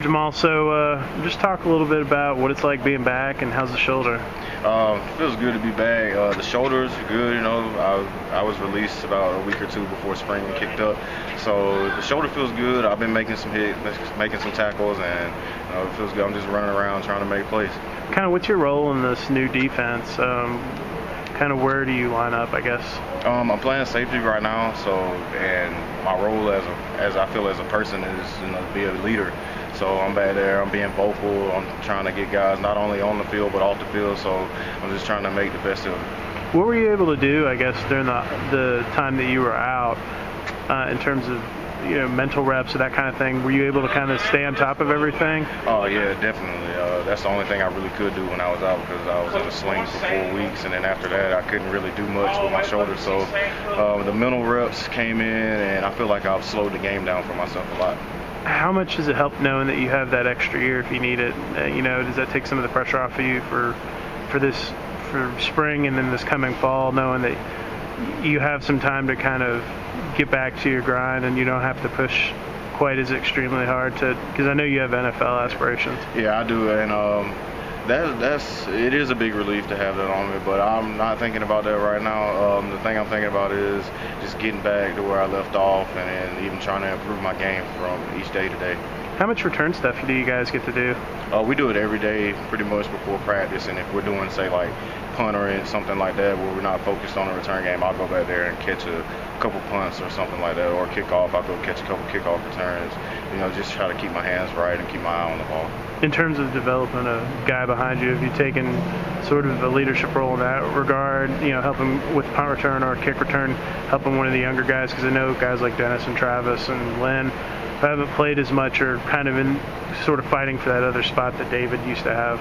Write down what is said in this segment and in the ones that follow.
Jamal, so just talk a little bit about what it's like being back and how's the shoulder? Feels good to be back. The shoulders are good, I was released about a week or two before spring kicked up, so the shoulder feels good. I've been making some hits, making some tackles, and it feels good. I'm just running around trying to make plays. Kind of what's your role in this new defense? Kind of where do you line up, I guess? I'm playing safety right now, and my role as I feel as a person is to be a leader. So I'm back there, I'm being vocal, I'm trying to get guys not only on the field but off the field, so I'm just trying to make the best of it. What were you able to do, I guess, during the time that you were out in terms of mental reps or that kind of thing? Were you able to kind of stay on top of everything? Oh yeah, definitely. That's the only thing I really could do when I was out, because I was in a sling for 4 weeks, and then after that I couldn't really do much with my shoulder. So the mental reps came in, and I feel like I've slowed the game down for myself a lot. How much does it help knowing that you have that extra year if you need it? Does that take some of the pressure off of you for spring and then this coming fall, knowing that you have some time to kind of get back to your grind and you don't have to push quite as extremely hard because I know you have NFL aspirations. Yeah, I do, and it is a big relief to have that on me, but I'm not thinking about that right now. The thing I'm thinking about is just getting back to where I left off, and then even trying to improve my game from each day to day. How much return stuff do you guys get to do? We do it every day pretty much before practice, and if we're doing, say, like punt or something like that where we're not focused on a return game, I'll go back there and catch a couple punts or something like that, or kickoff, I'll go catch a couple kickoff returns, just try to keep my hands right and keep my eye on the ball. In terms of developing a guy behind you, have you taken sort of a leadership role in that regard, helping with punt return or kick return, helping one of the younger guys? Because I know guys like Dennis and Travis and Lynn haven't played as much, or kind of in sort of fighting for that other spot that David used to have.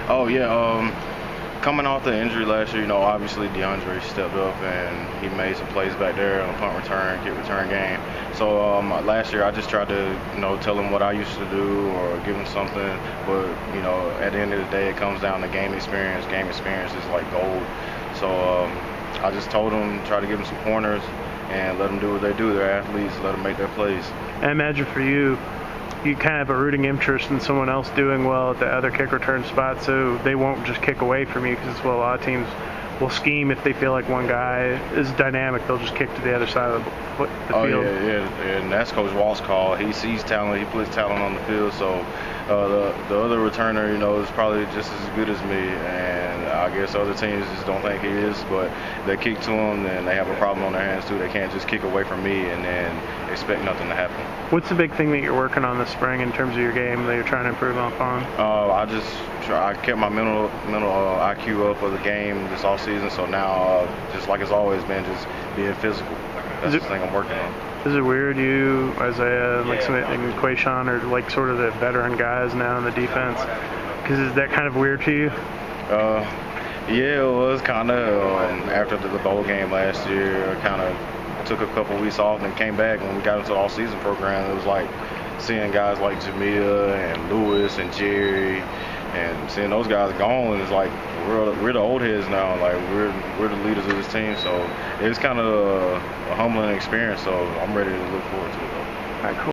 Oh yeah, coming off the injury last year, obviously DeAndre stepped up and he made some plays back there on punt return, kick return game. So last year I just tried to, tell him what I used to do or give him something. But, at the end of the day, it comes down to game experience. Game experience is like gold. So I just told him, try to give them some pointers and let them do what they do. They're athletes, let them make their plays. I imagine for you, you kind of have a rooting interest in someone else doing well at the other kick return spot, so they won't just kick away from you, because a lot of teams will scheme if they feel like one guy is dynamic, they'll just kick to the other side of the field. Yeah, and that's Coach Walt's call. He sees talent, he puts talent on the field, so the other returner, is probably just as good as me, and I guess other teams just don't think he is, but they kick to him, then they have a problem on their hands too. They can't just kick away from me and then expect nothing to happen. What's the big thing that you're working on this spring in terms of your game that you're trying to improve upon? I kept my mental IQ up of the game this off season, so now just like it's always been, just being physical. That's the thing I'm working on. Is it weird you, Isaiah, like Quayshawn, are like sort of the veteran guys now in the defense? Because is that kind of weird to you? Yeah, it was kind of. After the bowl game last year, I kind of took a couple weeks off and came back. When we got into the all-season program, it was like seeing guys like Jamia and Lewis and Jerry, and seeing those guys gone. It's like we're the old heads now. Like we're the leaders of this team. So it's kind of a humbling experience. So I'm ready to look forward to it. All right, cool.